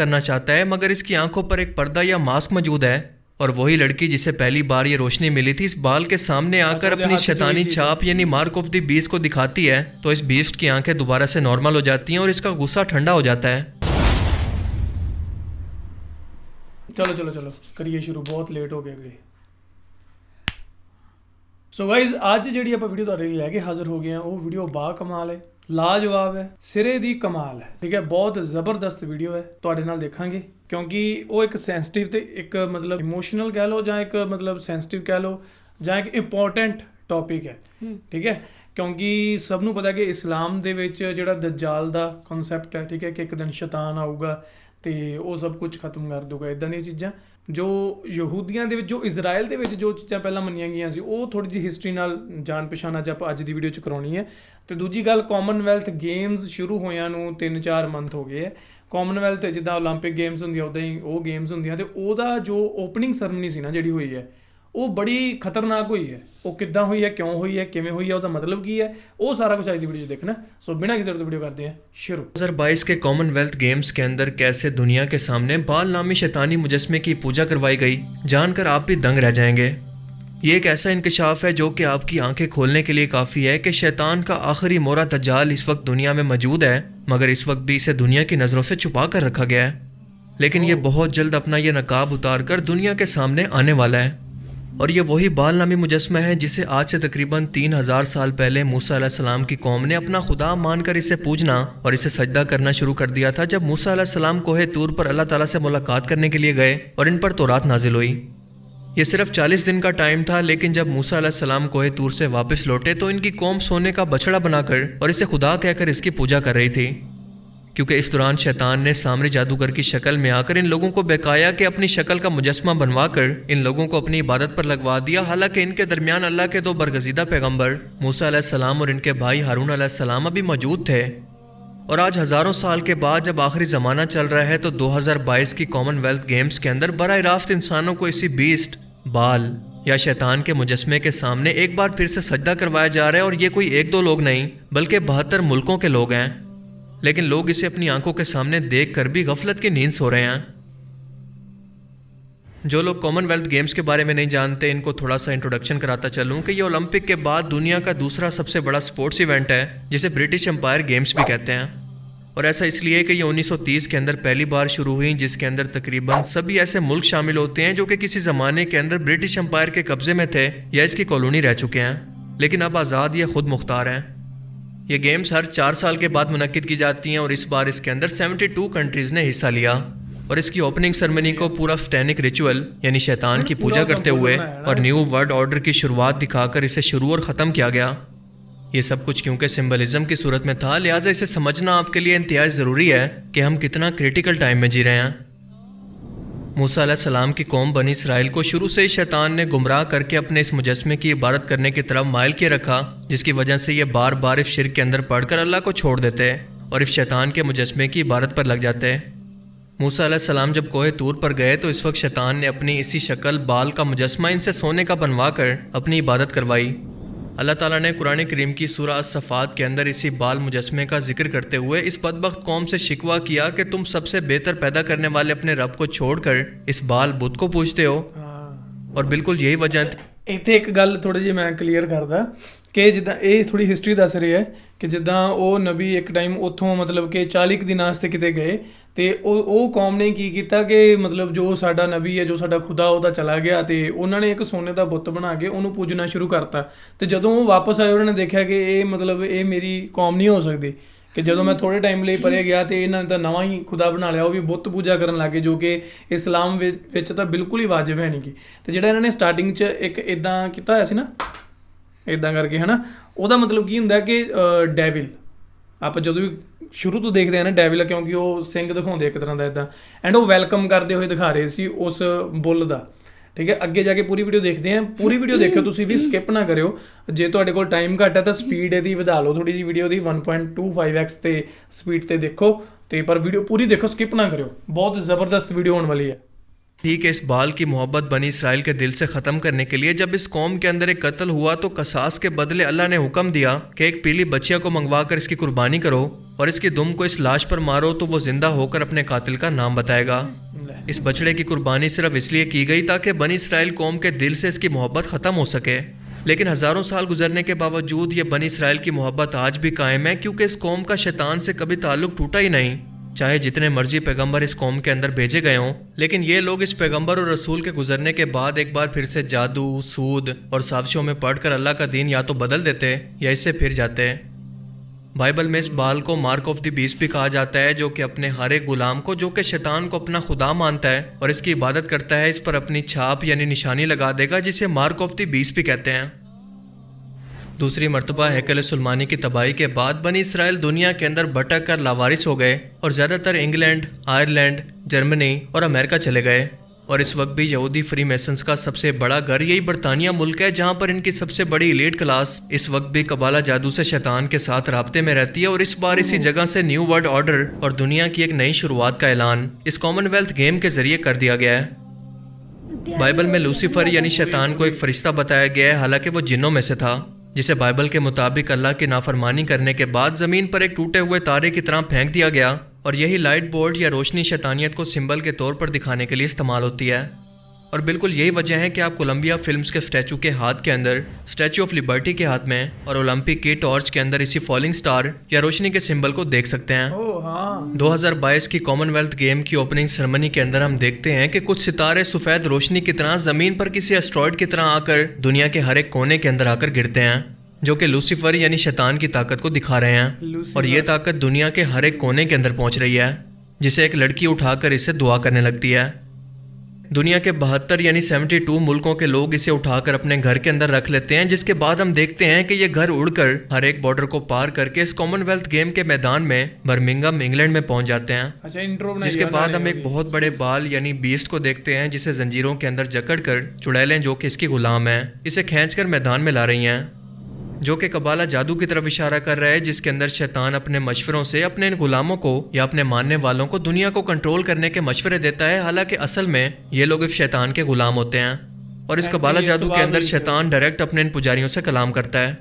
करना चाहता है, मगर इसकी आंखों पर एक पर्दा या मास्क मौजूद है। और वही लड़की जिसे पहली बार ये रोशनी मिली थी, इस बाल के सामने आकर अपनी शैतानी छाप यानी मार्क ऑफ द बीस्ट को दिखाती है, तो इस बीस्ट की आंखें दोबारा से नॉर्मल हो जाती हैं और इसका गुस्सा ठंडा हो जाता है। चलो चलो चलो करिए शुरू, बहुत लेट हो गए। ਸੋ ਗਾਇਜ਼ ਅੱਜ ਜਿਹੜੀ ਆਪਾਂ ਵੀਡੀਓ ਤੁਹਾਡੇ ਲਈ ਲੈ ਕੇ ਹਾਜ਼ਰ ਹੋ ਗਏ ਹਾਂ, ਉਹ ਵੀਡੀਓ ਬਾ ਕਮਾਲ ਹੈ, ਲਾਜਵਾਬ ਹੈ, ਸਿਰੇ ਦੀ ਕਮਾਲ ਹੈ, ਠੀਕ ਹੈ। ਬਹੁਤ ਜ਼ਬਰਦਸਤ ਵੀਡੀਓ ਹੈ, ਤੁਹਾਡੇ ਨਾਲ ਦੇਖਾਂਗੇ ਕਿਉਂਕਿ ਉਹ ਇੱਕ ਸੈਂਸਿਟਿਵ ਤੇ ਇੱਕ ਮਤਲਬ ਇਮੋਸ਼ਨਲ ਕਹਿ ਲਓ ਜਾਂ ਇੱਕ ਮਤਲਬ ਸੈਂਸਿਟਿਵ ਕਹਿ ਲਓ ਜਾਂ ਇੱਕ ਇੰਪੋਰਟੈਂਟ ਟੌਪਿਕ ਹੈ, ਠੀਕ ਹੈ। ਕਿਉਂਕਿ ਸਭ ਨੂੰ ਪਤਾ ਕਿ ਇਸਲਾਮ ਦੇ ਵਿੱਚ ਜਿਹੜਾ ਦਜਾਲ ਦਾ ਕਨਸੈਪਟ ਹੈ, ਠੀਕ ਹੈ, ਕਿ ਇੱਕ ਦਿਨ ਸ਼ੈਤਾਨ ਆਊਗਾ ਤੇ ਉਹ ਸਭ ਕੁਝ ਖਤਮ ਕਰ ਦੂਗਾ, ਇੱਦਾਂ ਦੀਆਂ ਚੀਜ਼ਾਂ ਜੋ ਯਹੂਦੀਆਂ ਦੇ ਵਿੱਚ, ਜੋ ਇਜ਼ਰਾਈਲ ਦੇ ਵਿੱਚ ਜੋ ਚੀਜ਼ਾਂ ਪਹਿਲਾਂ ਮੰਨੀਆਂ ਗਈਆਂ ਸੀ, ਉਹ ਥੋੜ੍ਹੀ ਜਿਹੀ ਹਿਸਟਰੀ ਨਾਲ ਜਾਣ ਪਛਾਣ ਆਪਾਂ ਅੱਜ ਦੀ ਵੀਡੀਓ 'ਚ ਕਰਾਉਣੀ ਹੈ। ਅਤੇ ਦੂਜੀ ਗੱਲ, ਕਾਮਨਵੈਲਥ ਗੇਮਸ ਸ਼ੁਰੂ ਹੋਇਆਂ ਨੂੰ 3-4 ਮੰਥ ਹੋ ਗਏ ਹੈ। ਕਾਮਨਵੈਲਥ ਜਿੱਦਾਂ ਓਲੰਪਿਕ ਗੇਮਸ ਹੁੰਦੀਆਂ ਉੱਦਾਂ ਹੀ ਉਹ ਗੇਮਸ ਹੁੰਦੀਆਂ, ਅਤੇ ਉਹਦਾ ਜੋ ਓਪਨਿੰਗ ਸੈਰਮਨੀ ਸੀ ਨਾ ਜਿਹੜੀ ਹੋਈ ਹੈ, ਉਹ ਬੜੀ ਖਤਰਨਾਕ ਹੋਈ ਹੈ। ਉਹ ਕਿੱਦਾਂ ਹੋਈ ਹੈ, ਕਿਉਂ ਹੋਈ ਹੈ, ਕਿਵੇਂ ਹੋਈ ਹੈ, ਉਹਦਾ ਮਤਲਬ ਕੀ ਹੈ, ਉਹ ਸਾਰਾ ਕੁਝ ਅੱਜ ਦੀ ਵੀਡੀਓ 'ਚ देखना। सो बिना किसी और वीडियो करते हैं शुरू। 2022 के कॉमनवेल्थ गेम्स के अंदर कैसे दुनिया के सामने बाल नामी शैतानी मुजस्मे की पूजा करवाई गई, जानकर आप भी दंग रह जाएंगे। ये एक ऐसा इंकशाफ है जो कि आपकी आंखें खोलने के लिए काफ़ी है कि शैतान का आखिरी मोरा दज्जाल इस वक्त दुनिया में मौजूद है, मगर इस वक्त भी इसे दुनिया की नज़रों से छुपा कर रखा गया है। लेकिन ये बहुत जल्द अपना ये नकाब उतार कर दुनिया के सामने आने वाला है। और ये वही बाल नामी मुजस्मा है जिसे आज से तकरीबन 3000 साल पहले मूसा अलैहिस्सलाम की कौम ने अपना खुदा मानकर इसे पूजना और इसे सजदा करना शुरू कर दिया था, जब मूसा अलैहिस्सलाम कोहे तूर पर अल्लाह ताला से मुलाकात करने के लिए गए और इन पर तौरात नाजिल हुई। ये सिर्फ 40 दिन का टाइम था, लेकिन जब मूसा अलैहिस्सलाम कोहे तूर से वापस लौटे तो इनकी कौम सोने का बछड़ा बनाकर और इसे खुदा कहकर इसकी पूजा कर रही थी, क्योंकि इस दौरान शैतान ने सामरी जादूगर की शक्ल में आकर इन लोगों को बहकाया कि अपनी शक्ल का मुजस्मा बनवा कर इन लोगों को अपनी इबादत पर लगवा दिया। हालांकि इनके दरमियान अल्लाह के 2 बरगज़ीदा पैगंबर मूसा अलैहिस्सलाम और इनके भाई हारून अलैहिस्सलाम अभी मौजूद थे। और आज हज़ारों साल के बाद जब आखिरी ज़माना चल रहा है, तो 2022 की कॉमनवेल्थ गेम्स के अंदर बराह रास्त इंसानों को इसी बीस्ट, बाल या शैतान के मुजस्मे के सामने एक बार फिर से सजदा करवाया जा रहा है। और ये कोई 1-2 लोग नहीं, बल्कि 72 मुल्कों के लोग हैं, लेकिन लोग इसे अपनी आंखों के सामने देख कर भी गफलत की नींद सो रहे हैं। जो लोग कॉमनवेल्थ गेम्स के बारे में नहीं जानते, इनको थोड़ा सा इंट्रोडक्शन कराता चलूँ कि ये ओलंपिक के बाद दुनिया का दूसरा सबसे बड़ा स्पोर्ट्स इवेंट है, जिसे ब्रिटिश एम्पायर गेम्स भी कहते हैं। और ऐसा इसलिए कि ये 1930 के अंदर पहली बार शुरू हुई, जिसके अंदर तकरीबन सभी ऐसे मुल्क शामिल होते हैं जो कि किसी ज़माने के अंदर ब्रिटिश एम्पायर के कब्ज़े में थे या इसकी कॉलोनी रह चुके हैं, लेकिन अब आज़ाद या खुद मुख्तार हैं। ये गेम्स हर 4 साल के बाद मुनक्किद की जाती हैं और इस बार इसके अंदर 72 कंट्रीज़ ने हिस्सा लिया। और इसकी ओपनिंग सेरेमनी को पूरा सैटेनिक रिचुअल यानी शैतान की पूजा करते हुए और न्यू वर्ल्ड ऑर्डर की शुरुआत दिखाकर इसे शुरू और ख़त्म किया गया। ये सब कुछ क्योंकि सिंबलिज्म की सूरत में था, लिहाजा इसे समझना आपके लिए इंतहाई ज़रूरी है कि हम कितना क्रिटिकल टाइम में जी रहे हैं। मूसा अलैहिस्सलाम की कौम बनी इसराइल को शुरू से ही शैतान ने गुमराह करके अपने इस मुजस्मे की इबादत करने की तरफ माइल किए रखा, जिसकी वजह से ये बार बार इस शिर्क के अंदर पढ़कर अल्लाह को छोड़ देते और इस शैतान के मुजस्मे की इबादत पर लग जाते। मूसा अलैहिस्सलाम जब कोहे तूर पर गए तो इस वक्त शैतान ने अपनी इसी शक्ल बाल का मुजस्मा इनसे सोने का बनवा कर अपनी इबादत करवाई। अल्लाह ताला ने कुरान करीम की सूरह अस-सफ़ात के अंदर इसी बाल मुजस्मे का जिक्र करते हुए इस बदबख्त कौम से शिकवा किया कि तुम सबसे बेहतर पैदा करने वाले अपने रब को छोड़कर इस बाल बुत को पूजते हो। और बिल्कुल यही वजह। ਇੱਥੇ ਇੱਕ ਗੱਲ ਥੋੜ੍ਹੀ ਜਿਹੀ ਮੈਂ ਕਲੀਅਰ ਕਰਦਾ ਕਿ ਜਿੱਦਾਂ ਇਹ ਥੋੜ੍ਹੀ ਹਿਸਟਰੀ ਦੱਸ ਰਹੀ ਹੈ ਕਿ ਜਿੱਦਾਂ ਉਹ ਨਬੀ ਇੱਕ ਟਾਈਮ ਉੱਥੋਂ ਮਤਲਬ ਕਿ 40 ਕੁ ਦਿਨਾਂ ਵਾਸਤੇ ਕਿਤੇ ਗਏ ਅਤੇ ਉਹ ਕੌਮ ਨੇ ਕੀ ਕੀਤਾ ਕਿ ਮਤਲਬ ਜੋ ਸਾਡਾ ਨਬੀ ਹੈ, ਜੋ ਸਾਡਾ ਖੁਦਾ, ਉਹਦਾ ਚਲਾ ਗਿਆ ਅਤੇ ਉਹਨਾਂ ਨੇ ਇੱਕ ਸੋਨੇ ਦਾ ਬੁੱਤ ਬਣਾ ਕੇ ਉਹਨੂੰ ਪੂਜਣਾ ਸ਼ੁਰੂ ਕਰਤਾ। ਅਤੇ ਜਦੋਂ ਉਹ ਵਾਪਸ ਆਏ ਉਹਨਾਂ ਨੇ ਦੇਖਿਆ ਕਿ ਇਹ ਮਤਲਬ ਇਹ ਮੇਰੀ ਕੌਮ ਨਹੀਂ ਹੋ ਸਕਦੀ, ਕਿ ਜਦੋਂ ਮੈਂ ਥੋੜ੍ਹੇ ਟਾਈਮ ਲਈ ਪਰੇ ਗਿਆ ਅਤੇ ਇਹਨਾਂ ਨੇ ਤਾਂ ਨਵਾਂ ਹੀ ਖੁਦਾ ਬਣਾ ਲਿਆ, ਉਹ ਵੀ ਬੁੱਤ ਪੂਜਾ ਕਰਨ ਲੱਗ ਗਏ, ਜੋ ਕਿ ਇਸਲਾਮ ਵਿੱਚ ਤਾਂ ਬਿਲਕੁਲ ਹੀ ਵਾਜਿਬ ਹੈ ਨਹੀਂ ਗੀ। ਅਤੇ ਜਿਹੜਾ ਇਹਨਾਂ ਨੇ ਸਟਾਰਟਿੰਗ 'ਚ ਇੱਕ ਇੱਦਾਂ ਕੀਤਾ ਹੋਇਆ ਸੀ ਨਾ, ਇੱਦਾਂ ਕਰਕੇ ਹੈ ਨਾ, ਉਹਦਾ ਮਤਲਬ ਕੀ ਹੁੰਦਾ ਕਿ ਡੈਵਿਲ, ਆਪਾਂ ਜਦੋਂ ਵੀ ਸ਼ੁਰੂ ਤੋਂ ਦੇਖਦੇ ਹਾਂ ਨਾ ਡੈਵਿਲ, ਕਿਉਂਕਿ ਉਹ ਸਿੰਘ ਦਿਖਾਉਂਦੇ ਇੱਕ ਤਰ੍ਹਾਂ ਦਾ ਇੱਦਾਂ, ਐਂਡ ਉਹ ਵੈਲਕਮ ਕਰਦੇ ਹੋਏ ਦਿਖਾ ਰਹੇ ਸੀ ਉਸ ਬੁੱਲ ਦਾ, ਠੀਕ ਹੈ। ਅੱਗੇ ਜਾ ਕੇ ਪੂਰੀ ਵੀਡੀਓ ਦੇਖਦੇ ਹਾਂ, ਪੂਰੀ ਵੀਡੀਓ ਦੇਖਿਓ ਤੁਸੀਂ ਵੀ, ਸਕਿਪ ਨਾ ਕਰਿਓ। ਜੇ ਤੁਹਾਡੇ ਕੋਲ ਟਾਈਮ ਘੱਟ ਹੈ ਤਾਂ ਸਪੀਡ ਇਹਦੀ ਵਧਾ ਲਓ ਥੋੜ੍ਹੀ ਜਿਹੀ, ਵੀਡੀਓ ਦੀ 1.25x ਤੇ ਸਪੀਡ 'ਤੇ ਦੇਖੋ, ਤੇ ਪਰ ਵੀਡੀਓ ਪੂਰੀ ਦੇਖੋ, ਸਕਿਪ ਨਾ ਕਰਿਓ, ਬਹੁਤ ਜ਼ਬਰਦस्त ਵੀਡੀਓ ਹੋਣ वाली है। ठीक है, इस बाल की मोहब्बत बनी इसराइल के दिल से ख़त्म करने के लिए जब इस कौम के अंदर एक कत्ल हुआ तो कसास के बदले अल्लाह ने हुक्म दिया कि एक पीली बच्चिया को मंगवा कर इसकी कुर्बानी करो। اور اس کی دم کو اس لاش پر مارو تو وہ زندہ ہو کر اپنے قاتل کا نام بتائے گا۔ اس بچڑے کی قربانی صرف اس لیے کی گئی تاکہ بنی اسرائیل قوم کے دل سے اس کی محبت ختم ہو سکے، لیکن ہزاروں سال گزرنے کے باوجود یہ بنی اسرائیل کی محبت آج بھی قائم ہے، کیونکہ اس قوم کا شیطان سے کبھی تعلق ٹوٹا ہی نہیں، چاہے جتنے مرضی پیغمبر اس قوم کے اندر بھیجے گئے ہوں۔ لیکن یہ لوگ اس پیغمبر اور رسول کے گزرنے کے بعد ایک بار پھر سے جادو، سود اور سازشوں میں پڑھ کر اللہ کا دین یا تو بدل دیتے یا اس سے پھر جاتے۔ بائبل میں اس بال کو مارک آف دی بیسٹ بھی کہا جاتا ہے، جو کہ اپنے ہر ایک غلام کو جو کہ شیطان کو اپنا خدا مانتا ہے اور اس کی عبادت کرتا ہے، اس پر اپنی چھاپ یعنی نشانی لگا دے گا، جسے مارک آف دی بیسٹ بھی کہتے ہیں۔ دوسری مرتبہ ہیکل سلیمانی کی تباہی کے بعد بنی اسرائیل دنیا کے اندر بھٹک کر لاوارث ہو گئے اور زیادہ تر انگلینڈ، آئرلینڈ، جرمنی اور امریکہ چلے گئے، اور اس وقت بھی یہودی فری میسنز کا سب سے بڑا گھر یہی برطانیہ ملک ہے، جہاں پر ان کی سب سے بڑی ایلیٹ کلاس اس وقت بھی قبالہ جادو سے شیطان کے ساتھ رابطے میں رہتی ہے، اور اس بار اسی جگہ سے نیو ورلڈ آرڈر اور دنیا کی ایک نئی شروعات کا اعلان اس کامن ویلتھ گیم کے ذریعے کر دیا گیا ہے۔ بائبل میں لوسیفر یعنی شیطان کو ایک فرشتہ بتایا گیا ہے، حالانکہ وہ جنوں میں سے تھا، جسے بائبل کے مطابق اللہ کی نافرمانی کرنے کے بعد زمین پر ایک ٹوٹے ہوئے تارے کی طرح پھینک دیا گیا، اور یہی لائٹ بورڈ یا روشنی شیطانیت کو سمبل کے طور پر دکھانے کے لیے استعمال ہوتی ہے۔ اور بالکل یہی وجہ ہے کہ آپ کولمبیا فلمز کے اسٹیچو کے ہاتھ کے اندر اسٹیچو آف لبرٹی کے ہاتھ میں اور اولمپک کی ٹارچ کے اندر اسی فالنگ سٹار یا روشنی کے سمبل کو دیکھ سکتے ہیں۔ 2022 کی کامن ویلتھ گیم کی اوپننگ سرمنی کے اندر ہم دیکھتے ہیں کہ کچھ ستارے سفید روشنی کی طرح زمین پر کسی اسٹرائڈ کی طرح آ کر دنیا کے ہر ایک کونے کے اندر آ کر گرتے ہیں، جو کہ لوسیفر یعنی شیطان کی طاقت کو دکھا رہے ہیں، اور یہ طاقت دنیا کے ہر ایک کونے کے اندر پہنچ رہی ہے، جسے ایک لڑکی اٹھا کر اسے دعا کرنے لگتی ہے۔ دنیا کے 72 یعنی 72 ملکوں کے لوگ اسے اٹھا کر اپنے گھر کے اندر رکھ لیتے ہیں، جس کے بعد ہم دیکھتے ہیں کہ یہ گھر اڑ کر ہر ایک بارڈر کو پار کر کے اس کامن ویلتھ گیم کے میدان میں برمنگھم انگلینڈ میں پہنچ جاتے ہیں، جس کے بعد ہم ایک بہت بڑے بال یعنی بیسٹ کو دیکھتے ہیں، جسے زنجیروں کے اندر جکڑ کر چڑیلیں جو کہ اس کی غلام ہیں اسے کھینچ کر میدان میں لا رہی ہیں، جو کہ قبالہ جادو کی طرف اشارہ کر رہا ہے، جس کے اندر شیطان اپنے مشوروں سے اپنے ان غلاموں کو یا اپنے ماننے والوں کو دنیا کو کنٹرول کرنے کے مشورے دیتا ہے، حالانکہ اصل میں یہ لوگ اس شیطان کے غلام ہوتے ہیں، اور اس قبالہ جادو کے اندر شیطان ڈائریکٹ اپنے ان پجاریوں سے کلام کرتا ہے۔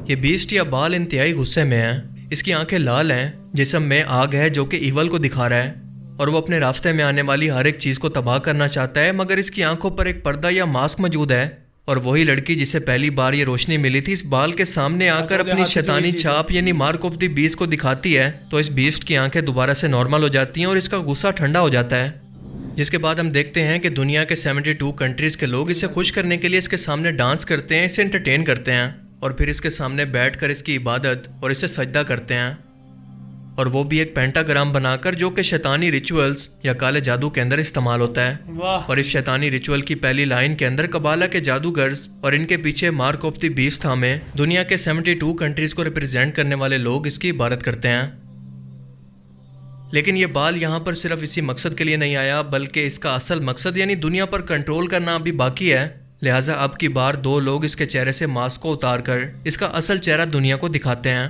یہ بیسٹ یا بال انتہائی غصے میں ہے، اس کی آنکھیں لال ہیں، جسم میں آگ ہے جو کہ ایول کو دکھا رہا ہے، اور وہ اپنے راستے میں آنے والی ہر ایک چیز کو تباہ کرنا چاہتا ہے، مگر اس کی آنکھوں پر ایک پردہ یا ماسک موجود ہے، اور وہی لڑکی جسے پہلی بار یہ روشنی ملی تھی اس بال کے سامنے آ کر اپنی شیطانی چھاپ یعنی مارک آف دی بیسٹ کو دکھاتی ہے، تو اس بیسٹ کی آنکھیں دوبارہ سے نارمل ہو جاتی ہیں اور اس کا غصہ ٹھنڈا ہو جاتا ہے، جس کے بعد ہم دیکھتے ہیں کہ دنیا کے 72 کنٹریز کے لوگ اسے خوش کرنے کے لیے اس کے سامنے ڈانس کرتے ہیں، اسے انٹرٹین کرتے ہیں، اور پھر اس کے سامنے بیٹھ کر اس کی عبادت اور اسے سجدہ کرتے ہیں، اور وہ بھی ایک پینٹاگرام بنا کر، جو کہ شیطانی ریچولز یا کالے جادو کے اندر استعمال ہوتا ہے۔ اور اس شیطانی ریچول کی پہلی لائن کے اندر قبالہ کے جادوگرز اور ان کے پیچھے مارک آف دی بیسٹ تھامے دنیا کے 72 کنٹریز کو ریپرزینٹ کرنے والے لوگ اس کی عبادت کرتے ہیں۔ لیکن یہ بال یہاں پر صرف اسی مقصد کے لیے نہیں آیا، بلکہ اس کا اصل مقصد یعنی دنیا پر کنٹرول کرنا ابھی باقی ہے، لہٰذا اب کی بار 2 لوگ اس کے چہرے سے ماسک کو اتار کر اس کا اصل چہرہ دنیا کو دکھاتے ہیں۔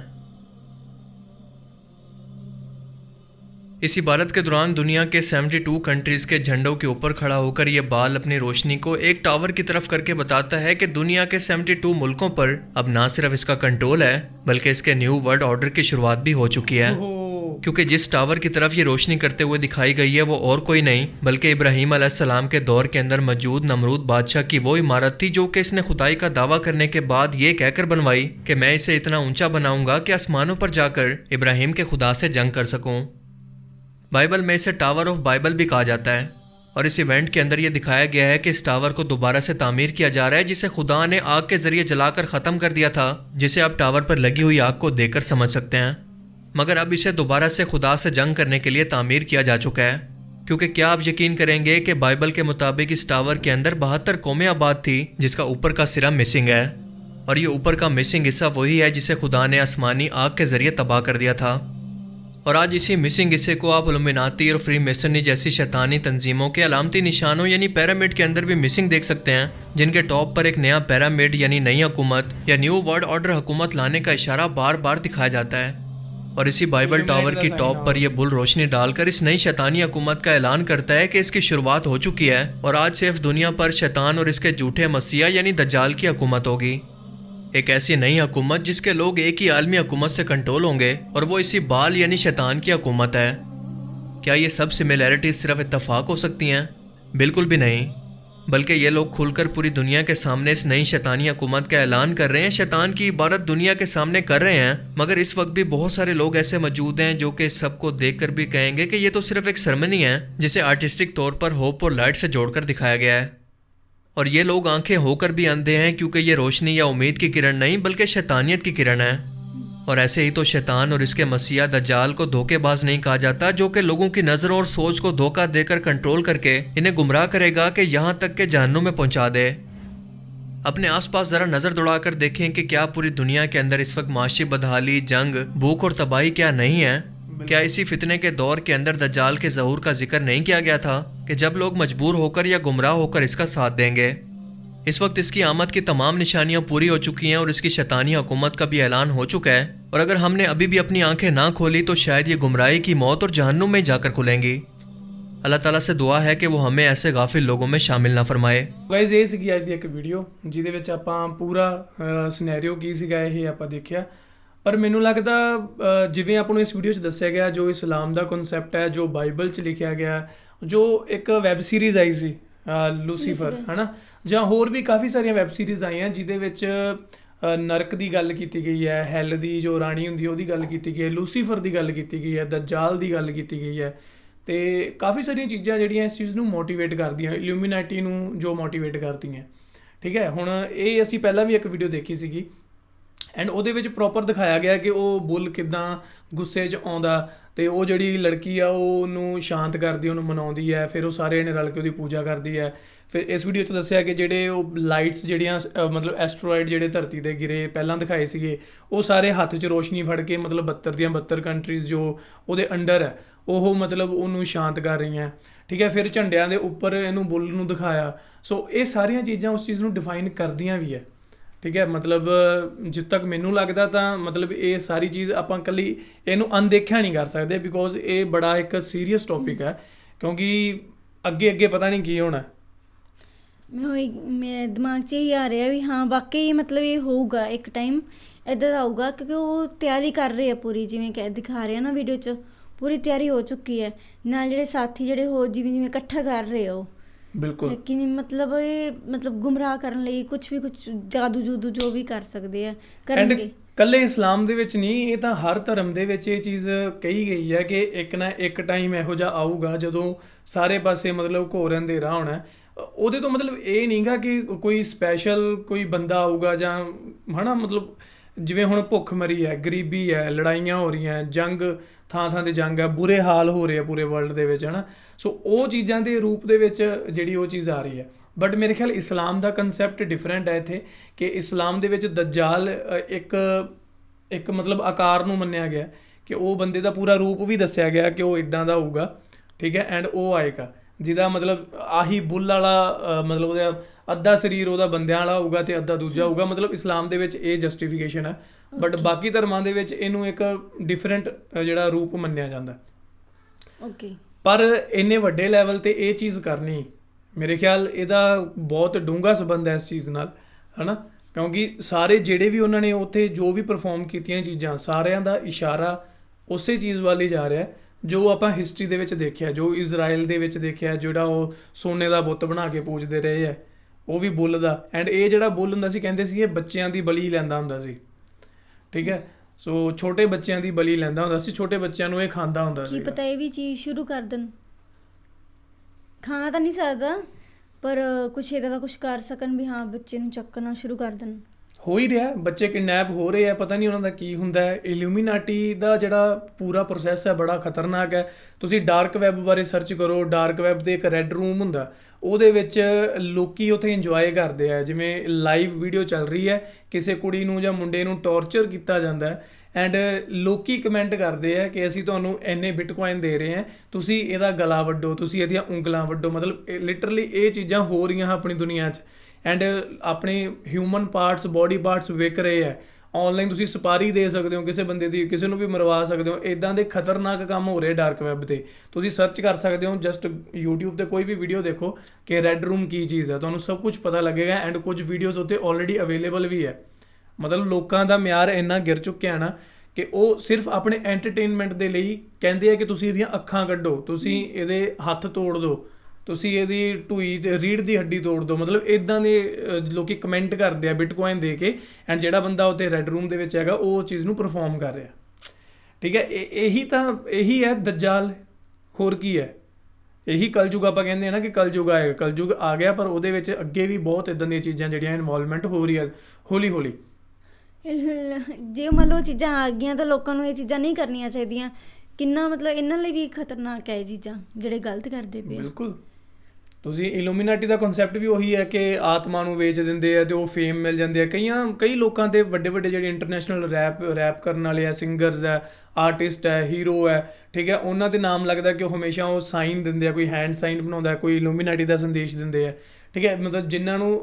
اس عبادت کے دوران دنیا کے 72 کنٹریز کے جھنڈوں کے اوپر کھڑا ہو کر یہ بال اپنی روشنی کو ایک ٹاور کی طرف کر کے بتاتا ہے کہ دنیا کے 72 ملکوں پر اب نہ صرف اس کا کنٹرول ہے، بلکہ اس کے نیو ورلڈ آرڈر کی شروعات بھی ہو چکی ہے، کیونکہ جس ٹاور کی طرف یہ روشنی کرتے ہوئے دکھائی گئی ہے وہ اور کوئی نہیں بلکہ ابراہیم علیہ السلام کے دور کے اندر موجود نمرود بادشاہ کی وہ عمارت تھی، جو کہ اس نے خدائی کا دعویٰ کرنے کے بعد یہ کہہ کر بنوائی کہ میں اسے اتنا اونچا بناؤں گا کہ آسمانوں پر جا کر ابراہیم کے خدا سے جنگ کر سکوں۔ بائبل میں اسے ٹاور آف بائبل بھی کہا جاتا ہے، اور اس ایونٹ کے اندر یہ دکھایا گیا ہے کہ اس ٹاور کو دوبارہ سے تعمیر کیا جا رہا ہے، جسے خدا نے آگ کے ذریعے جلا کر ختم کر دیا تھا، جسے آپ ٹاور پر لگی ہوئی آگ کو دیکھ کر سمجھ سکتے ہیں، مگر اب اسے دوبارہ سے خدا سے جنگ کرنے کے لیے تعمیر کیا جا چکا ہے، کیونکہ کیا آپ یقین کریں گے کہ بائبل کے مطابق اس ٹاور کے اندر 72 قومیں آباد تھی، جس کا اوپر کا سرا مسنگ ہے، اور یہ اوپر کا مسنگ حصہ وہی ہے جسے خدا نے آسمانی آگ کے ذریعے تباہ کر دیا تھا، اور آج اسی مسنگ حصے کو آپ الومناتی اور فری میسنری جیسی شیطانی تنظیموں کے علامتی نشانوں یعنی پیرامڈ کے اندر بھی مسنگ دیکھ سکتے ہیں، جن کے ٹاپ پر ایک نیا پیرامڈ یعنی نئی حکومت یا نیو ورلڈ آرڈر حکومت لانے کا اشارہ بار بار دکھایا جاتا ہے، اور اسی بائبل ٹاور کی ٹاپ پر یہ بل روشنی ڈال کر اس نئی شیطانی حکومت کا اعلان کرتا ہے کہ اس کی شروعات ہو چکی ہے، اور آج صرف دنیا پر شیطان اور اس کے جھوٹے مسیح یعنی دجال کی حکومت ہوگی۔ एक ऐसी नई हुकूमत जिसके लोग एक ही आलमी हुकूमत से कंट्रोल होंगे और वो इसी बाल यानी शैतान की हुकूमत है। क्या ये सब सिमिलैरिटीज सिर्फ इत्तफाक हो सकती हैं? बिल्कुल भी नहीं, बल्कि ये लोग खुलकर पूरी दुनिया के सामने इस नई शैतानी हुकूमत का ऐलान कर रहे हैं, शैतान की इबारत दुनिया के सामने कर रहे हैं। मगर इस वक्त भी बहुत सारे लोग ऐसे मौजूद हैं जो कि सबको देखकर भी कहेंगे कि ये तो सिर्फ एक सेरेमनी है जिसे आर्टिस्टिक तौर पर होप और लाइट से जोड़कर दिखाया गया है। और ये लोग आंखें होकर भी अंधे हैं, क्योंकि ये रोशनी या उम्मीद की किरण नहीं बल्कि शैतानियत की किरण है। और ऐसे ही तो शैतान और इसके मसीहा दज्जाल को धोखेबाज नहीं कहा जाता, जो कि लोगों की नज़रों और सोच को धोखा देकर कंट्रोल करके इन्हें गुमराह करेगा कि यहाँ तक के जहन्नुम में पहुँचा दे। अपने आसपास ज़रा नज़र दौड़ाकर देखें कि क्या पूरी दुनिया के अंदर इस वक्त माशी बदहाली, जंग, भूख और तबाही क्या नहीं है? क्या इसी फितने के दौर के अंदर दज्जाल के ज़हूर का जिक्र नहीं किया गया था कि जब लोग मजबूर होकर या गुमराह होकर इसका साथ देंगे? इस वक्त इसकी आमद की तमाम निशानियां पूरी हो चुकी हैं और इसकी शैतानी हुकूमत का भी ऐलान हो चुका है। और अगर हमने अभी भी अपनी आंखें ना खोली तो शायद ये गुमराही की मौत और जहन्नुम में जाकर खुलेंगी। अल्लाह ताला से दुआ है कि वो हमें ऐसे गाफिल लोगों में शामिल ना फरमाए। ਗਾਇਜ਼ ਇਹ ਸੀਗੀ ਅੱਜ ਦੀ ਇੱਕ ਵੀਡੀਓ ਜਿਹਦੇ ਵਿੱਚ ਆਪਾਂ ਪੂਰਾ ਸਿਨੈਰੀਓ ਕੀ ਸੀਗਾ ਇਹ ਆਪਾਂ ਦੇਖਿਆ। ਪਰ ਮੈਨੂੰ ਲੱਗਦਾ ਜਿਵੇਂ ਆਪਾਂ ਨੂੰ ਇਸ ਵੀਡੀਓ 'ਚ ਦੱਸਿਆ ਗਿਆ, ਜੋ ਇਸਲਾਮ ਦਾ ਕਨਸੈਪਟ ਹੈ, ਜੋ ਬਾਈਬਲ 'ਚ ਲਿਖਿਆ ਗਿਆ, ਜੋ ਇੱਕ ਵੈਬ ਸੀਰੀਜ਼ ਆਈ ਸੀ ਲੂਸੀਫਰ, ਹਨਾ, ਜਾਂ ਹੋਰ ਵੀ ਕਾਫੀ ਸਾਰੀਆਂ ਵੈਬ ਸੀਰੀਜ਼ ਆਈਆਂ ਜਿਹਦੇ ਵਿੱਚ ਨਰਕ ਦੀ ਗੱਲ ਕੀਤੀ ਗਈ ਹੈ, ਹੈਲ ਦੀ ਜੋ ਰਾਣੀ ਹੁੰਦੀ ਹੈ ਉਹਦੀ ਗੱਲ ਕੀਤੀ ਗਈ ਹੈ, ਲੂਸੀਫਰ ਦੀ ਗੱਲ ਕੀਤੀ ਗਈ ਹੈ, ਦਜਾਲ ਦੀ ਗੱਲ ਕੀਤੀ ਗਈ ਹੈ। ਤੇ ਕਾਫੀ ਸਾਰੀਆਂ ਚੀਜ਼ਾਂ ਜਿਹੜੀਆਂ ਇਸ ਚੀਜ਼ ਨੂੰ ਮੋਟੀਵੇਟ ਕਰਦੀਆਂ, ਇਲੂਮੀਨਾਟੀ ਨੂੰ ਜੋ ਮੋਟੀਵੇਟ ਕਰਦੀਆਂ। ਠੀਕ ਹੈ, ਹੁਣ ਇਹ ਅਸੀਂ ਪਹਿਲਾਂ ਵੀ ਇੱਕ ਵੀਡੀਓ ਦੇਖੀ ਸੀਗੀ ਐਂਡ ਉਹਦੇ ਵਿੱਚ ਪ੍ਰੋਪਰ ਦਿਖਾਇਆ ਗਿਆ ਕਿ ਉਹ ਬੁੱਲ ਕਿੱਦਾਂ ਗੁੱਸੇ 'ਚ ਆਉਂਦਾ ਅਤੇ ਉਹ ਜਿਹੜੀ ਲੜਕੀ ਆ ਉਹ ਉਹਨੂੰ ਸ਼ਾਂਤ ਕਰਦੀ, ਉਹਨੂੰ ਮਨਾਉਂਦੀ ਹੈ, ਫਿਰ ਉਹ ਸਾਰੇ ਨੇ ਰਲ ਕੇ ਉਹਦੀ ਪੂਜਾ ਕਰਦੀ ਹੈ। ਫਿਰ ਇਸ ਵੀਡੀਓ 'ਚ ਦੱਸਿਆ ਕਿ ਜਿਹੜੇ ਉਹ ਲਾਈਟਸ ਜਿਹੜੀਆਂ ਮਤਲਬ ਐਸਟਰੋਇਡ ਜਿਹੜੇ ਧਰਤੀ 'ਤੇ ਗਿਰੇ ਪਹਿਲਾਂ ਦਿਖਾਏ ਸੀਗੇ, ਉਹ ਸਾਰੇ ਹੱਥ 'ਚ ਰੋਸ਼ਨੀ ਫੜ ਕੇ ਮਤਲਬ 72 ਦੀਆਂ 72 ਕੰਟਰੀਜ਼ ਜੋ ਉਹਦੇ ਅੰਡਰ ਹੈ ਉਹ ਮਤਲਬ ਉਹਨੂੰ ਸ਼ਾਂਤ ਕਰ ਰਹੀਆਂ। ਠੀਕ ਹੈ, ਫਿਰ ਝੰਡਿਆਂ ਦੇ ਉੱਪਰ ਇਹਨੂੰ ਬੁੱਲ ਨੂੰ ਦਿਖਾਇਆ। ਸੋ ਇਹ ਸਾਰੀਆਂ ਚੀਜ਼ਾਂ ਉਸ ਚੀਜ਼ ਨੂੰ ਡਿਫਾਈਨ ਕਰਦੀਆਂ ਵੀ ਹੈ। ਠੀਕ ਹੈ, ਮਤਲਬ ਜਿੱਥੇ ਤੱਕ ਮੈਨੂੰ ਲੱਗਦਾ ਤਾਂ ਮਤਲਬ ਇਹ ਸਾਰੀ ਚੀਜ਼ ਆਪਾਂ ਇਕੱਲੀ ਇਹਨੂੰ ਅਣਦੇਖਿਆ ਨਹੀਂ ਕਰ ਸਕਦੇ, ਬਿਕੋਜ਼ ਇਹ ਬੜਾ ਇੱਕ ਸੀਰੀਅਸ ਟੌਪਿਕ ਹੈ, ਕਿਉਂਕਿ ਅੱਗੇ ਪਤਾ ਨਹੀਂ ਕੀ ਹੋਣਾ। ਮੇਰੇ ਦਿਮਾਗ 'ਚ ਇਹੀ ਆ ਰਿਹਾ ਵੀ ਹਾਂ ਵਾਕਈ ਮਤਲਬ ਇਹ ਹੋਊਗਾ ਇੱਕ ਟਾਈਮ ਇੱਦਾਂ ਦਾ ਆਊਗਾ, ਕਿਉਂਕਿ ਉਹ ਤਿਆਰੀ ਕਰ ਰਹੇ ਆ ਪੂਰੀ, ਜਿਵੇਂ ਕਿ ਦਿਖਾ ਰਹੇ ਆ ਨਾ ਵੀਡੀਓ 'ਚ, ਪੂਰੀ ਤਿਆਰੀ ਹੋ ਚੁੱਕੀ ਹੈ। ਨਾਲ ਜਿਹੜੇ ਸਾਥੀ ਜਿਹੜੇ ਹੋ ਜਿਵੇਂ ਇਕੱਠਾ ਕਰ ਰਹੇ ਆ ਉਹ ਬਿਲਕੁਲ ਕਿ ਮਤਲਬ ਇਹ ਮਤਲਬ ਗੁੰਮਰਾਹ ਕਰਨ ਲਈ ਕੁਝ ਜਾਦੂ ਜੋ ਵੀ ਕਰ ਸਕਦੇ ਆ ਕਰਨਗੇ। ਇਕੱਲੇ ਇਸਲਾਮ ਦੇ ਵਿੱਚ ਨਹੀਂ, ਇਹ ਤਾਂ ਹਰ ਧਰਮ ਦੇ ਵਿੱਚ ਇਹ ਚੀਜ਼ ਕਹੀ ਗਈ ਹੈ ਕਿ ਇੱਕ ਨਾ ਇੱਕ ਟਾਈਮ ਇਹੋ ਜਿਹਾ ਆਊਗਾ ਜਦੋਂ ਸਾਰੇ ਪਾਸੇ ਮਤਲਬ ਘੋਰ ਅੰਧੇਰਾ ਹੋਣਾ। ਉਹਦੇ ਤੋਂ ਮਤਲਬ ਇਹ ਨਹੀਂ ਗਾ ਕਿ ਕੋਈ ਸਪੈਸ਼ਲ ਕੋਈ ਬੰਦਾ ਆਊਗਾ ਜਾਂ ਹੈ ਨਾ, ਮਤਲਬ ਜਿਵੇਂ ਹੁਣ ਭੁੱਖਮਰੀ ਹੈ, ਗਰੀਬੀ ਹੈ, ਲੜਾਈਆਂ ਹੋ ਰਹੀਆਂ, ਜੰਗ ਥਾਂ 'ਤੇ ਜੰਗ ਹੈ, ਬੁਰੇ ਹਾਲ ਹੋ ਰਹੇ ਆ ਪੂਰੇ ਵਰਲਡ ਦੇ ਵਿੱਚ, ਹੈ ਨਾ। ਸੋ ਉਹ ਚੀਜ਼ਾਂ ਦੇ ਰੂਪ ਦੇ ਵਿੱਚ ਜਿਹੜੀ ਉਹ ਚੀਜ਼ ਆ ਰਹੀ ਹੈ। ਬਟ ਮੇਰੇ ਖਿਆਲ ਇਸਲਾਮ ਦਾ ਕੰਸੈਪਟ ਡਿਫਰੈਂਟ ਹੈ ਇੱਥੇ, ਕਿ ਇਸਲਾਮ ਦੇ ਵਿੱਚ ਦਜਾਲ ਇੱਕ ਮਤਲਬ ਆਕਾਰ ਨੂੰ ਮੰਨਿਆ ਗਿਆ ਕਿ ਉਹ ਬੰਦੇ ਦਾ ਪੂਰਾ ਰੂਪ ਵੀ ਦੱਸਿਆ ਗਿਆ ਕਿ ਉਹ ਇੱਦਾਂ ਦਾ ਹੋਊਗਾ। ਠੀਕ ਹੈ, ਐਂਡ ਉਹ ਆਏਗਾ ਜਿਹਦਾ ਮਤਲਬ ਆਹੀ ਬੁੱਲ ਵਾਲਾ ਮਤਲਬ ਉਹਦਾ ਅੱਧਾ ਸਰੀਰ ਉਹਦਾ ਬੰਦਿਆਂ ਵਾਲਾ ਹੋਊਗਾ ਅਤੇ ਅੱਧਾ ਦੂਜਾ ਹੋਊਗਾ। ਮਤਲਬ ਇਸਲਾਮ ਦੇ ਵਿੱਚ ਇਹ ਜਸਟੀਫਿਕੇਸ਼ਨ ਹੈ, ਬਟ ਬਾਕੀ ਧਰਮਾਂ ਦੇ ਵਿੱਚ ਇਹਨੂੰ ਇੱਕ ਡਿਫਰੈਂਟ ਜਿਹੜਾ ਰੂਪ ਮੰਨਿਆ ਜਾਂਦਾ। ਓਕੇ, ਪਰ ਇੰਨੇ ਵੱਡੇ ਲੈਵਲ 'ਤੇ ਇਹ ਚੀਜ਼ ਕਰਨੀ, ਮੇਰੇ ਖਿਆਲ ਇਹਦਾ ਬਹੁਤ ਡੂੰਘਾ ਸੰਬੰਧ ਹੈ ਇਸ ਚੀਜ਼ ਨਾਲ, ਹੈ ਨਾ, ਕਿਉਂਕਿ ਸਾਰੇ ਜਿਹੜੇ ਵੀ ਉਹਨਾਂ ਨੇ ਉੱਥੇ ਜੋ ਵੀ ਪਰਫੋਰਮ ਕੀਤੀਆਂ ਚੀਜ਼ਾਂ, ਸਾਰਿਆਂ ਦਾ ਇਸ਼ਾਰਾ ਉਸੇ ਚੀਜ਼ ਵੱਲ ਹੀ ਜਾ ਰਿਹਾ ਜੋ ਆਪਾਂ ਹਿਸਟਰੀ ਦੇ ਵਿੱਚ ਦੇਖਿਆ, ਜੋ ਇਜ਼ਰਾਈਲ ਦੇ ਵਿੱਚ ਦੇਖਿਆ, ਜਿਹੜਾ ਉਹ ਸੋਨੇ ਦਾ ਬੁੱਤ ਬਣਾ ਕੇ ਪੂਜਦੇ ਰਹੇ ਹੈ, ਉਹ ਵੀ ਬੁੱਲ ਦਾ। ਐਂਡ ਇਹ ਜਿਹੜਾ ਬੁੱਲ ਹੁੰਦਾ ਸੀ, ਕਹਿੰਦੇ ਸੀ ਇਹ ਬੱਚਿਆਂ ਦੀ ਬਲੀ ਲੈਂਦਾ ਹੁੰਦਾ ਸੀ। ਠੀਕ ਹੈ, ਸੋ ਛੋਟੇ ਬੱਚਿਆਂ ਦੀ ਬਲੀ ਲੈਂਦਾ ਹੁੰਦਾ ਸੀ, ਛੋਟੇ ਬੱਚਿਆਂ ਨੂੰ ਇਹ ਖਾਂਦਾ ਹੁੰਦਾ ਸੀ। ਕੀ ਪਤਾ ਇਹ ਵੀ ਚੀਜ਼ ਸ਼ੁਰੂ ਕਰ ਦੇਣ, ਖਾ ਤਾਂ ਨਹੀਂ ਸਕਦਾ ਪਰ ਕੁਛ ਇਹਦਾ ਦਾ ਕੁਛ ਕਰ ਸਕਣ ਵੀ ਹਾਂ ਬੱਚੇ ਨੂੰ ਚੱਕਣਾ ਸ਼ੁਰੂ ਕਰ ਦੇਣ। ਹੋ ਹੀ ਰਿਹਾ, ਬੱਚੇ ਕਿਡਨੈਪ ਹੋ ਰਹੇ ਆ, ਪਤਾ ਨਹੀਂ ਉਹਨਾਂ ਦਾ ਕੀ ਹੁੰਦਾ ਹੈ। ਇਲੂਮੀਨਾਟੀ ਦਾ ਜਿਹੜਾ ਪੂਰਾ ਪ੍ਰੋਸੈਸ ਹੈ ਬੜਾ ਖਤਰਨਾਕ ਹੈ। ਤੁਸੀਂ ਡਾਰਕ ਵੈਬ ਬਾਰੇ ਸਰਚ ਕਰੋ, ਡਾਰਕ ਵੈਬ ਦੇ ਇੱਕ ਰੈੱਡ ਰੂਮ ਹੁੰਦਾ, ਉਹਦੇ ਵਿੱਚ ਲੋਕੀ ਉੱਥੇ ਇੰਜੋਏ ਕਰਦੇ ਆ, ਜਿਵੇਂ ਲਾਈਵ ਵੀਡੀਓ ਚੱਲ ਰਹੀ ਹੈ, ਕਿਸੇ ਕੁੜੀ ਨੂੰ ਜਾਂ ਮੁੰਡੇ ਨੂੰ ਟੌਰਚਰ ਕੀਤਾ ਜਾਂਦਾ ਐਂਡ ਲੋਕੀ ਕਮੈਂਟ ਕਰਦੇ ਆ ਕਿ ਅਸੀਂ ਤੁਹਾਨੂੰ ਇੰਨੇ ਬਿਟਕੋਇਨ ਦੇ ਰਹੇ ਹਾਂ, ਤੁਸੀਂ ਇਹਦਾ ਗਲਾ ਵੱਢੋ, ਤੁਸੀਂ ਇਹਦੀਆਂ ਉਂਗਲਾਂ ਵੱਢੋ। ਮਤਲਬ ਲਿਟਰਲੀ ਇਹ ਚੀਜ਼ਾਂ ਹੋ ਰਹੀਆਂ ਆਪਣੀ ਦੁਨੀਆ 'ਚ। ਐਂਡ ਆਪਣੇ ਹਿਊਮਨ ਪਾਰਟਸ, ਬੋਡੀ ਪਾਰਟਸ ਵਿਕ ਰਹੇ ਹੈ ਔਨਲਾਈਨ। ਤੁਸੀਂ ਸਪਾਰੀ ਦੇ ਸਕਦੇ ਹੋ ਕਿਸੇ ਬੰਦੇ ਦੀ, ਕਿਸੇ ਨੂੰ ਵੀ ਮਰਵਾ ਸਕਦੇ ਹੋ। ਇੱਦਾਂ ਦੇ ਖਤਰਨਾਕ ਕੰਮ ਹੋ ਰਹੇ ਡਾਰਕ ਵੈਬ 'ਤੇ। ਤੁਸੀਂ ਸਰਚ ਕਰ ਸਕਦੇ ਹੋ, ਜਸਟ YouTube 'ਤੇ ਕੋਈ ਵੀ ਵੀਡੀਓ ਦੇਖੋ ਕਿ ਰੈੱਡ ਰੂਮ ਕੀ ਚੀਜ਼ ਹੈ, ਤੁਹਾਨੂੰ ਸਭ ਕੁਝ ਪਤਾ ਲੱਗੇਗਾ। ਐਂਡ ਕੁਝ ਵੀਡੀਓਜ਼ ਉੱਤੇ ਆਲਰੇਡੀ ਅਵੇਲੇਬਲ ਵੀ ਹੈ। ਮਤਲਬ ਲੋਕਾਂ ਦਾ ਮਿਆਰ ਇੰਨਾ ਗਿਰ ਚੁੱਕਿਆ ਨਾ ਕਿ ਉਹ ਸਿਰਫ ਆਪਣੇ ਐਂਟਰਟੇਨਮੈਂਟ ਦੇ ਲਈ ਕਹਿੰਦੇ ਆ ਕਿ ਤੁਸੀਂ ਇਹਦੀਆਂ ਅੱਖਾਂ ਕੱਢੋ, ਤੁਸੀਂ ਇਹਦੇ ਹੱਥ ਤੋੜ ਦਿਓ, ਤੁਸੀਂ ਇਹਦੀ ਢੂਈ ਤੇ ਰੀੜ੍ਹ ਦੀ ਹੱਡੀ ਤੋੜ ਦਿਓ। ਮਤਲਬ ਇਦਾਂ ਦੇ ਲੋਕੀ ਕਮੈਂਟ ਕਰਦੇ ਆ ਬਿਟਕੋਇਨ ਦੇ ਕੇ, ਐਂਡ ਜਿਹੜਾ ਬੰਦਾ ਉੱਥੇ ਰੈੱਡ ਰੂਮ ਦੇ ਵਿੱਚ ਹੈਗਾ ਉਹ ਚੀਜ਼ ਨੂੰ ਪਰਫਾਰਮ ਕਰ ਰਿਹਾ। ਠੀਕ ਹੈ, ਇਹੀ ਹੈ ਦੱਜਾਲ, ਹੋਰ ਕੀ ਹੈ। ਇਹੀ ਕਲਯੁਗ ਆਪਾਂ ਕਹਿੰਦੇ ਆ ਨਾ ਕਿ ਕਲਯੁਗ ਆਏਗਾ, ਕਲਯੁਗ ਆ ਗਿਆ, ਪਰ ਉਹਦੇ ਵਿੱਚ ਅੱਗੇ ਵੀ ਬਹੁਤ ਇਦਾਂ ਦੀਆਂ ਚੀਜ਼ਾਂ ਜਿਹੜੀਆਂ ਇਨਵੋਲਵਮੈਂਟ ਹੋ ਰਹੀ ਹੈ ਹੌਲੀ ਹੌਲੀ। ਜੇ ਮੰਨ ਲਓ ਚੀਜ਼ਾਂ ਆ ਗਈਆਂ ਤਾਂ ਲੋਕਾਂ ਨੂੰ ਇਹ ਚੀਜ਼ਾਂ ਨਹੀਂ ਕਰਨੀਆਂ ਚਾਹੀਦੀਆਂ। ਕਿੰਨਾ ਮਤਲਬ ਇਹਨਾਂ ਲਈ ਵੀ ਖਤਰਨਾਕ ਹੈ ਇਹ ਚੀਜ਼ਾਂ ਜਿਹੜੇ ਗਲਤ ਕਰਦੇ ਪਏ ਆ। ਬਿਲਕੁਲ। ਤੁਸੀਂ ਇਲੂਮੀਨਾਟੀ ਦਾ ਕਨਸੈਪਟ ਵੀ ਉਹੀ ਹੈ ਕਿ ਆਤਮਾ ਨੂੰ ਵੇਚ ਦਿੰਦੇ ਆ ਤੇ ਉਹ ਫੇਮ ਮਿਲ ਜਾਂਦੇ ਆ। ਕਈ ਲੋਕਾਂ ਦੇ ਵੱਡੇ ਜਿਹੜੇ ਇੰਟਰਨੈਸ਼ਨਲ ਰੈਪ ਕਰਨ ਵਾਲੇ ਆ, ਸਿੰਗਰਸ ਆ, ਆਰਟਿਸਟ ਹੈ, ਹੀਰੋ ਹੈ, ਠੀਕ ਹੈ, ਉਹਨਾਂ ਦੇ ਨਾਮ ਲੱਗਦਾ ਕਿ ਉਹ ਹਮੇਸ਼ਾ ਉਹ ਸਾਈਨ ਦਿੰਦੇ ਆ, ਕੋਈ ਹੈਂਡ ਸਾਈਨ ਬਣਾਉਂਦਾ, ਕੋਈ ਇਲੂਮੀਨਾਟੀ ਦਾ ਸੰਦੇਸ਼ ਦਿੰਦੇ ਆ। ਠੀਕ ਹੈ, ਮਤਲਬ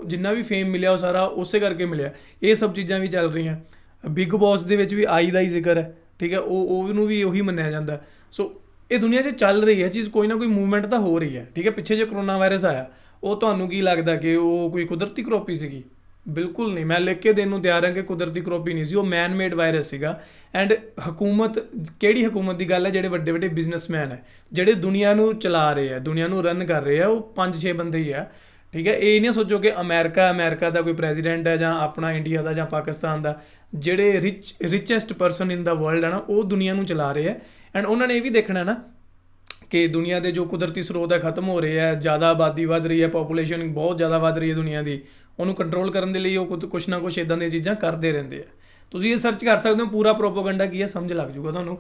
ਜਿੰਨਾ ਵੀ ਫੇਮ ਮਿਲਿਆ ਉਹ ਸਾਰਾ ਉਸੇ ਕਰਕੇ ਮਿਲਿਆ। ਇਹ ਸਭ ਚੀਜ਼ਾਂ ਵੀ ਚੱਲ ਰਹੀਆਂ। ਬਿਗ ਬੌਸ ਦੇ ਵਿੱਚ ਵੀ ਆਈ ਦਾ ਹੀ ਜ਼ਿਕਰ ਹੈ। ਠੀਕ ਹੈ, ਉਹਨੂੰ ਵੀ ਉਹੀ ਮੰਨਿਆ ਜਾਂਦਾ। ਸੋ ਇਹ ਦੁਨੀਆ 'ਚ ਚੱਲ ਰਹੀ ਹੈ ਚੀਜ਼, ਕੋਈ ਨਾ ਕੋਈ ਮੂਵਮੈਂਟ ਤਾਂ ਹੋ ਰਹੀ ਹੈ। ਠੀਕ ਹੈ, ਪਿੱਛੇ ਜੇ ਕਰੋਨਾ ਵਾਇਰਸ ਆਇਆ, ਉਹ ਤੁਹਾਨੂੰ ਕੀ ਲੱਗਦਾ ਕਿ ਉਹ ਕੋਈ ਕੁਦਰਤੀ ਕਰੋਪੀ ਸੀਗੀ? ਬਿਲਕੁਲ ਨਹੀਂ। ਮੈਂ ਲਿਖ ਕੇ ਦੇਣ ਨੂੰ ਤਿਆਰ ਹਾਂ ਕਿ ਕੁਦਰਤੀ ਕਰੋਪੀ ਨਹੀਂ ਸੀ, ਉਹ ਮੈਨ ਮੇਡ ਵਾਇਰਸ ਸੀਗਾ। ਐਂਡ ਹਕੂਮਤ, ਕਿਹੜੀ ਹਕੂਮਤ ਦੀ ਗੱਲ ਹੈ? ਜਿਹੜੇ ਵੱਡੇ ਬਿਜ਼ਨਸਮੈਨ ਹੈ, ਜਿਹੜੇ ਦੁਨੀਆ ਨੂੰ ਚਲਾ ਰਹੇ ਆ, ਦੁਨੀਆ ਨੂੰ ਰਨ ਕਰ ਰਹੇ ਆ, ਉਹ 5-6 ਬੰਦੇ ਹੀ ਆ। ਠੀਕ ਹੈ, ਇਹ ਨਹੀਂ ਸੋਚੋ ਕਿ ਅਮਰੀਕਾ ਦਾ ਕੋਈ ਪ੍ਰੈਜ਼ੀਡੈਂਟ ਹੈ ਜਾਂ ਆਪਣਾ ਇੰਡੀਆ ਦਾ ਜਾਂ ਪਾਕਿਸਤਾਨ ਦਾ। ਜਿਹੜੇ ਰਿਚੈਸਟ ਪਰਸਨ ਇਨ ਦਾ ਵਰਲਡ ਹੈ ਨਾ, ਉਹ ਦੁਨੀਆ ਨੂੰ ਚਲਾ ਰਹੇ ਆ। ਐਂਡ ਉਹਨਾਂ ਨੇ ਇਹ ਵੀ ਦੇਖਣਾ ਨਾ ਕਿ ਦੁਨੀਆ ਦੇ ਜੋ ਕੁਦਰਤੀ ਸਰੋਤ ਹੈ ਖਤਮ ਹੋ ਰਹੇ ਹੈ, ਜ਼ਿਆਦਾ ਆਬਾਦੀ ਵੱਧ ਰਹੀ ਹੈ, ਪੋਪੂਲੇਸ਼ਨ ਬਹੁਤ ਜ਼ਿਆਦਾ ਵੱਧ ਰਹੀ ਹੈ ਦੁਨੀਆ ਦੀ। ਉਹਨੂੰ ਕੰਟਰੋਲ ਕਰਨ ਦੇ ਲਈ ਉਹ ਕੁਛ ਨਾ ਕੁਛ ਇੱਦਾਂ ਦੀਆਂ ਚੀਜ਼ਾਂ ਕਰਦੇ ਰਹਿੰਦੇ ਆ। ਤੁਸੀਂ ਇਹ ਸਰਚ ਕਰ ਸਕਦੇ ਹੋ, ਪੂਰਾ ਪ੍ਰੋਪੋਗੰਡਾ ਕੀ ਹੈ ਸਮਝ ਲੱਗ ਜੂਗਾ ਤੁਹਾਨੂੰ।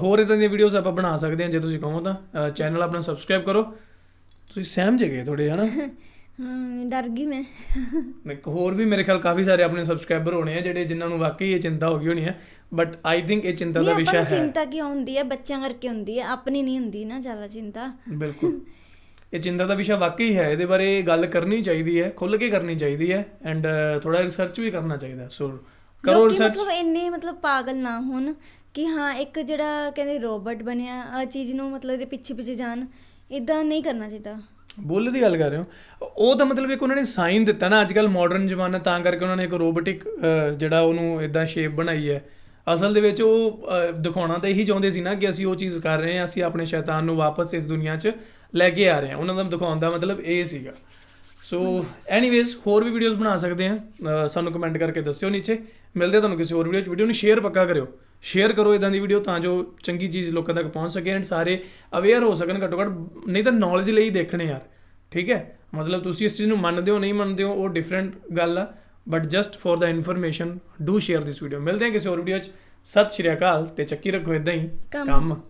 ਹੋਰ ਇੱਦਾਂ ਦੀਆਂ ਵੀਡੀਓਜ਼ ਆਪਾਂ ਬਣਾ ਸਕਦੇ ਹਾਂ ਜੇ ਤੁਸੀਂ ਕਹੋ ਤਾਂ। ਚੈਨਲ ਆਪਣਾ ਸਬਸਕ੍ਰਾਈਬ ਕਰੋ। ਤੁਸੀਂ ਸਹਿਮ ਜਗੇ ਥੋੜ੍ਹੇ, ਹੈ ਨਾ? ਡਰ ਗਈ ਮੈਂ। ਹੋਰ ਵੀ ਮੇਰੇ ਖਿਆਲ ਕਾਫੀ ਸਾਰੇ ਆਪਣੇ ਸਬਸਕ੍ਰਾਈਬਰ ਹੋਣੇ ਆ ਜਿਨ੍ਹਾਂ ਨੂੰ ਵਾਕਈ ਇਹ ਚਿੰਤਾ ਹੋ ਗਈ ਹੋਣੀ ਹੈ। ਬਟ ਆਈ ਥਿੰਕ ਇਹ ਚਿੰਤਾ ਦਾ ਵਿਸ਼ਾ ਹੈ। ਚਿੰਤਾ ਕਿਉਂ ਹੁੰਦੀ ਹੈ? ਬੱਚਿਆਂ ਕਰਕੇ ਹੁੰਦੀ ਹੈ, ਆਪਣੀ ਨਹੀਂ ਹੁੰਦੀ ਨਾ ਜ਼ਿਆਦਾ ਚਿੰਤਾ। ਬਿਲਕੁਲ, ਇਹ ਚਿੰਤਾ ਦਾ ਵਿਸ਼ਾ ਵਾਕਈ ਹੈ। ਇਹਦੇ ਬਾਰੇ ਗੱਲ ਕਰਨੀ ਚਾਹੀਦੀ ਹੈ, ਖੁੱਲ੍ਹ ਕੇ ਕਰਨੀ ਚਾਹੀਦੀ ਹੈ, ਐਂਡ ਥੋੜਾ ਰਿਸਰਚ ਵੀ ਕਰਨਾ ਚਾਹੀਦਾ। ਸੋ ਕਰੋ ਰਿਸਰਚ। ਮਤਲਬ ਇੰਨੇ ਪਾਗਲ ਨਾ ਹੋਣ ਕਿ ਹਾਂ ਇੱਕ ਜਿਹੜਾ ਕਹਿੰਦੇ ਰੋਬੋਟ ਬਣਿਆ ਆ ਚੀਜ਼ ਨੂੰ ਮਤਲਬ ਇਹਦੇ ਪਿੱਛੇ ਜਾਣ। ਇੱਦਾਂ ਨਹੀਂ ਕਰਨਾ ਚਾਹੀਦਾ। ਬੁੱਲ ਦੀ ਗੱਲ ਕਰ ਰਹੇ ਹੋ, ਉਹ ਤਾਂ ਮਤਲਬ ਇੱਕ ਉਹਨਾਂ ਨੇ ਸਾਈਨ ਦਿੱਤਾ ਨਾ। ਅੱਜ ਕੱਲ੍ਹ ਮਾਡਰਨ ਜ਼ਮਾਨਾ, ਤਾਂ ਕਰਕੇ ਉਹਨਾਂ ਨੇ ਇੱਕ ਰੋਬੋਟਿਕ ਜਿਹੜਾ ਉਹਨੂੰ ਇੱਦਾਂ ਸ਼ੇਪ ਬਣਾਈ ਹੈ। ਅਸਲ ਦੇ ਵਿੱਚ ਉਹ ਦਿਖਾਉਣਾ ਤਾਂ ਇਹੀ ਚਾਹੁੰਦੇ ਸੀ ਨਾ ਕਿ ਅਸੀਂ ਉਹ ਚੀਜ਼ ਕਰ ਰਹੇ ਹਾਂ, ਅਸੀਂ ਆਪਣੇ ਸ਼ੈਤਾਨ ਨੂੰ ਵਾਪਸ ਇਸ ਦੁਨੀਆ 'ਚ ਲੈ ਕੇ ਆ ਰਹੇ ਹਾਂ। ਉਹਨਾਂ ਦਾ ਦਿਖਾਉਣ ਦਾ ਮਤਲਬ ਇਹ ਸੀਗਾ। ਸੋ ਐਨੀਵੇਜ਼, ਹੋਰ ਵੀ ਵੀਡੀਓਜ਼ ਬਣਾ ਸਕਦੇ ਹਾਂ, ਸਾਨੂੰ ਕਮੈਂਟ ਕਰਕੇ ਦੱਸਿਓ ਨੀਚੇ। ਮਿਲਦੇ ਤੁਹਾਨੂੰ ਕਿਸੇ ਹੋਰ ਵੀਡੀਓ ਨੂੰ ਸ਼ੇਅਰ ਪੱਕਾ ਕਰਿਓ, ਸ਼ੇਅਰ ਕਰੋ ਇੱਦਾਂ ਦੀ ਵੀਡੀਓ ਤਾਂ ਜੋ ਚੰਗੀ ਚੀਜ਼ ਲੋਕਾਂ ਤੱਕ ਪਹੁੰਚ ਸਕੇ ਐਂਡ ਸਾਰੇ ਅਵੇਅਰ ਹੋ ਸਕਣ ਘੱਟੋ ਘੱਟ। ਨਹੀਂ ਤਾਂ ਨੌਲੇਜ ਲਈ ਦੇਖਣੇ ਯਾਰ। ਠੀਕ ਹੈ, ਮਤਲਬ ਤੁਸੀਂ ਇਸ ਚੀਜ਼ ਨੂੰ ਮੰਨਦੇ ਹੋ ਨਹੀਂ ਮੰਨਦੇ ਹੋ ਉਹ ਡਿਫਰੈਂਟ ਗੱਲ ਆ, but just for the information do share this video. ਮਿਲਦੇ ਹਾਂ ਕਿਸੇ ਹੋਰ ਵੀਡੀਓ 'ਚ। ਸਤਿ ਸ਼੍ਰੀ ਅਕਾਲ ਤੇ ਚੱਕੀ ਰੱਖੋ ਇੱਦਾਂ ਹੀ ਕੰਮ।